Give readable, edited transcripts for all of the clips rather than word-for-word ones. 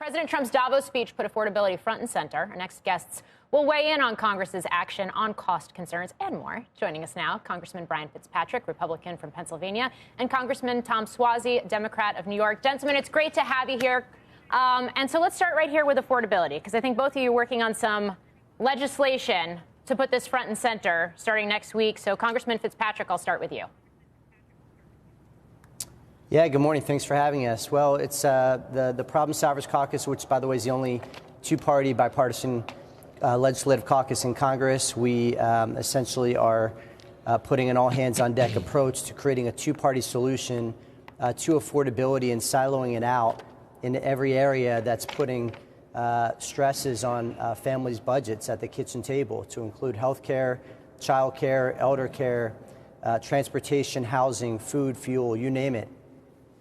President Trump's Davos speech put affordability front and center. Our next guests will weigh in on Congress's action on cost concerns and more. Joining us now, Congressman Brian Fitzpatrick, Republican from Pennsylvania, and Congressman Tom Suozzi, Democrat of New York. Gentlemen, it's great to have you here. And so let's start right here with affordability, because I think both of you are working on some legislation to put this front and center starting next week. So, Congressman Fitzpatrick, I'll start with you. Yeah, good morning. Thanks for having us. Well, it's the Problem Solvers Caucus, which, by the way, is the only two-party bipartisan legislative caucus in Congress. We essentially are putting an all-hands-on-deck approach to creating a two-party solution to affordability and siloing it out in every area that's putting stresses on families' budgets at the kitchen table, to include health care, child care, elder care, transportation, housing, food, fuel, you name it.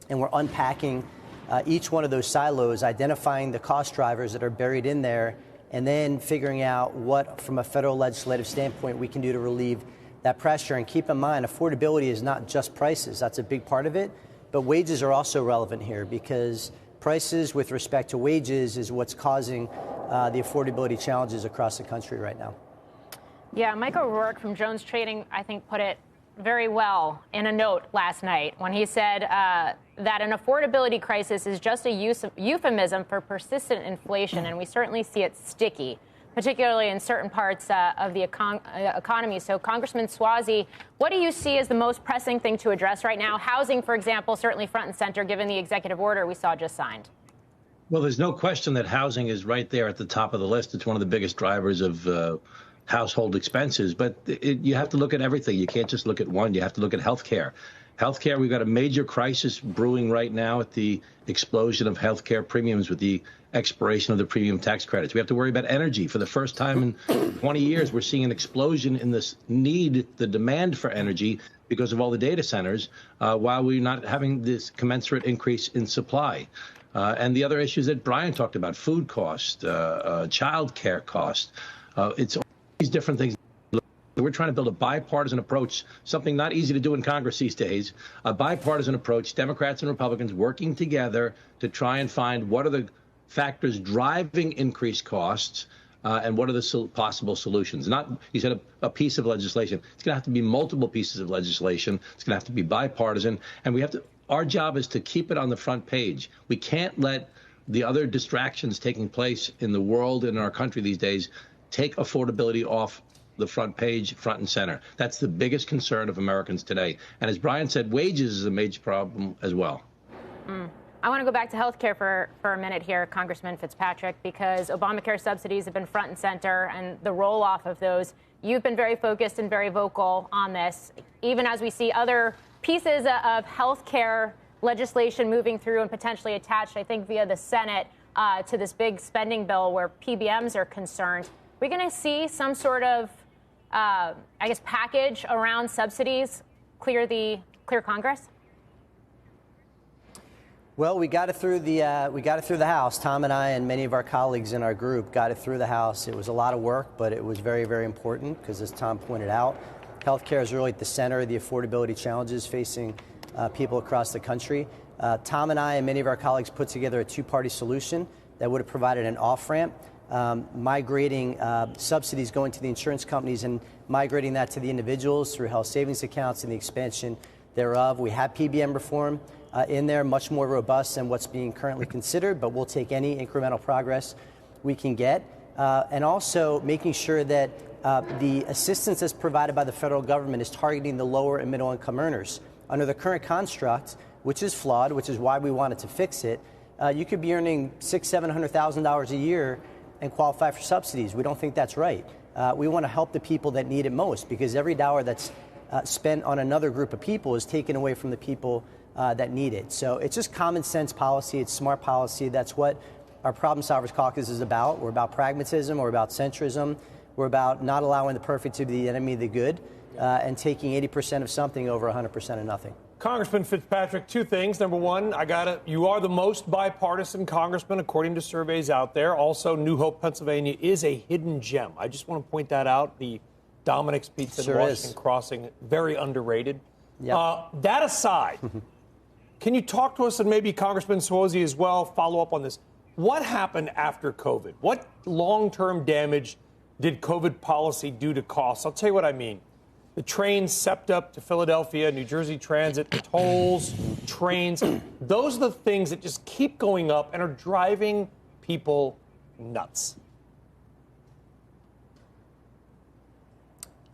And we're unpacking each one of those silos, identifying the cost drivers that are buried in there, and then figuring out what, from a federal legislative standpoint, we can do to relieve that pressure. And keep in mind, affordability is not just prices. That's a big part of it. But wages are also relevant here, because prices with respect to wages is what's causing the affordability challenges across the country right now. Yeah, Michael O'Rourke from Jones Trading, I think, put it very well in a note last night when he said that an affordability crisis is just a euphemism for persistent inflation, and we certainly see it sticky, particularly in certain parts of the economy. So, Congressman Suozzi, what do you see as the most pressing thing to address right now? Housing, for example, certainly front and center, given the executive order we saw just signed. Well, there's no question that housing is right there at the top of the list. It's one of the biggest drivers of household expenses, but you have to look at everything. You can't just look at one. You have to look at healthcare. Healthcare, we've got a major crisis brewing right now at the explosion of healthcare premiums with the expiration of the premium tax credits. We have to worry about energy. For the first time in 20 years, we're seeing an explosion in this the demand for energy because of all the data centers, while we're not having this commensurate increase in supply. And the other issues that Brian talked about, food cost, child care cost, it's these different things. We're trying to build a bipartisan approach, something not easy to do in Congress these days, a bipartisan approach, Democrats and Republicans working together to try and find what are the factors driving increased costs and what are the possible solutions. Not, you said, a piece of legislation. It's going to have to be multiple pieces of legislation. It's going to have to be bipartisan. And we have to, our job is to keep it on the front page. We can't let the other distractions taking place in the world and in our country these days take affordability off the front page, front and center. That's the biggest concern of Americans today. And as Brian said, wages is a major problem as well. I want to go back to health care for a minute here, Congressman Fitzpatrick, because Obamacare subsidies have been front and center, and the roll-off of those. You've been very focused and very vocal on this, even as we see other pieces of health care legislation moving through and potentially attached, I think, via the Senate to this big spending bill where PBMs are concerned. We're going to see some sort of, I guess, package around subsidies clear Congress? Well, we got it through the House. Tom and I and many of our colleagues in our group got it through the House. It was a lot of work, but it was very, very important because, as Tom pointed out, healthcare is really at the center of the affordability challenges facing people across the country. Tom and I and many of our colleagues put together a two-party solution that would have provided an off-ramp, migrating subsidies going to the insurance companies and migrating that to the individuals through health savings accounts and the expansion thereof. We have PBM reform in there, much more robust than what's being currently considered, but we'll take any incremental progress we can get. And also making sure that the assistance that's provided by the federal government is targeting the lower and middle income earners. Under the current construct, which is flawed, which is why we wanted to fix it, you could be earning $600,000, $700,000 a year and qualify for subsidies. We don't think that's right. We want to help the people that need it most, because every dollar that's spent on another group of people is taken away from the people that need it. So it's just common sense policy. It's smart policy. That's what our Problem Solvers Caucus is about. We're about pragmatism. We're about centrism. We're about not allowing the perfect to be the enemy of the good and taking 80% of something over 100% of nothing. Congressman Fitzpatrick, two things. Number one, you are the most bipartisan congressman, according to surveys out there. Also, New Hope, Pennsylvania is a hidden gem. I just want to point that out. The Dominic's Pizza in Washington Crossing, very underrated. Yep. That aside, can you talk to us, and maybe Congressman Suozzi as well, follow up on this? What happened after COVID? What long-term damage did COVID policy do to costs? I'll tell you what I mean. The trains sept up to Philadelphia, New Jersey Transit, tolls, trains. Those are the things that just keep going up and are driving people nuts.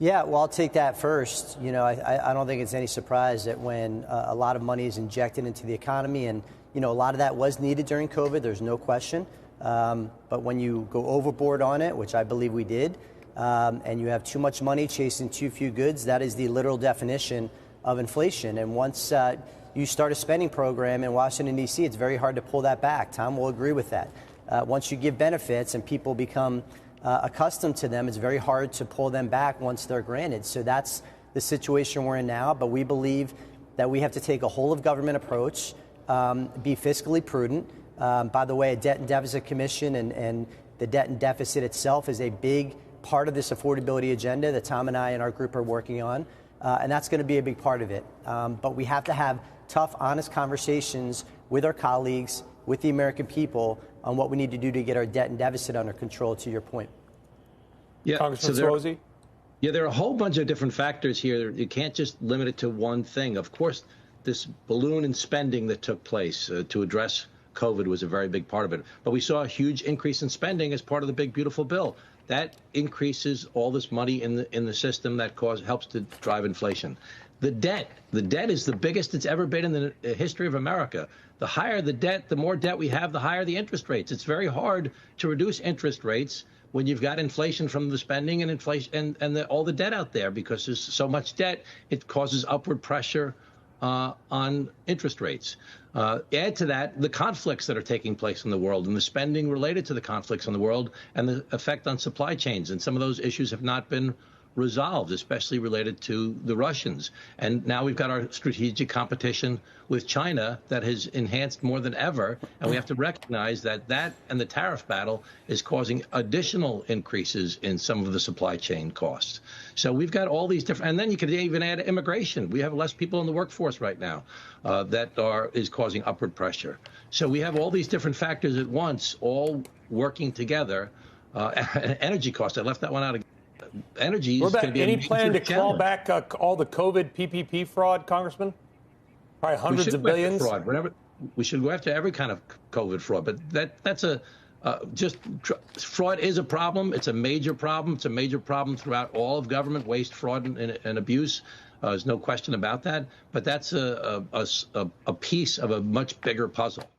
Yeah, well, I'll take that first. You know, I don't think it's any surprise that when a lot of money is injected into the economy, and, you know, a lot of that was needed during COVID, there's no question. But when you go overboard on it, which I believe we did, and you have too much money chasing too few goods, that is the literal definition of inflation. And once you start a spending program in Washington, D.C., it's very hard to pull that back. Tom will agree with that. Once you give benefits and people become accustomed to them, it's very hard to pull them back once they're granted. So that's the situation we're in now. But we believe that we have to take a whole of government approach, be fiscally prudent. By the way, a debt and deficit commission and the debt and deficit itself is a big part of this affordability agenda that Tom and I and our group are working on. And that's going to be a big part of it. But we have to have tough, honest conversations with our colleagues, with the American people, on what we need to do to get our debt and deficit under control, to your point. Yeah, Congressman Suozzi? Yeah, there are a whole bunch of different factors here. You can't just limit it to one thing. Of course, this balloon in spending that took place to address COVID was a very big part of it. But we saw a huge increase in spending as part of the big, beautiful bill. That increases all this money in the system that helps to drive inflation. The debt is the biggest it's ever been in the history of America. The higher the debt, the more debt we have, the higher the interest rates. It's very hard to reduce interest rates when you've got inflation from the spending and inflation and all the debt out there, because there's so much debt, it causes upward pressure on interest rates. Add to that the conflicts that are taking place in the world and the spending related to the conflicts in the world and the effect on supply chains. And some of those issues have not been resolved, especially related to the Russians. And now we've got our strategic competition with China that has enhanced more than ever. And we have to recognize that and the tariff battle is causing additional increases in some of the supply chain costs. So we've got all these different, and then you could even add immigration. We have less people in the workforce right now that is causing upward pressure. So we have all these different factors at once, all working together. Energy costs, I left that one out again. Energy is going to be any plan to claw back all the COVID PPP fraud, Congressman? Probably hundreds of billions. Fraud. We should go after every kind of COVID fraud, but that's fraud is a problem. It's a major problem. It's a major problem throughout all of government, waste, fraud, and abuse. There's no question about that. But that's a piece of a much bigger puzzle.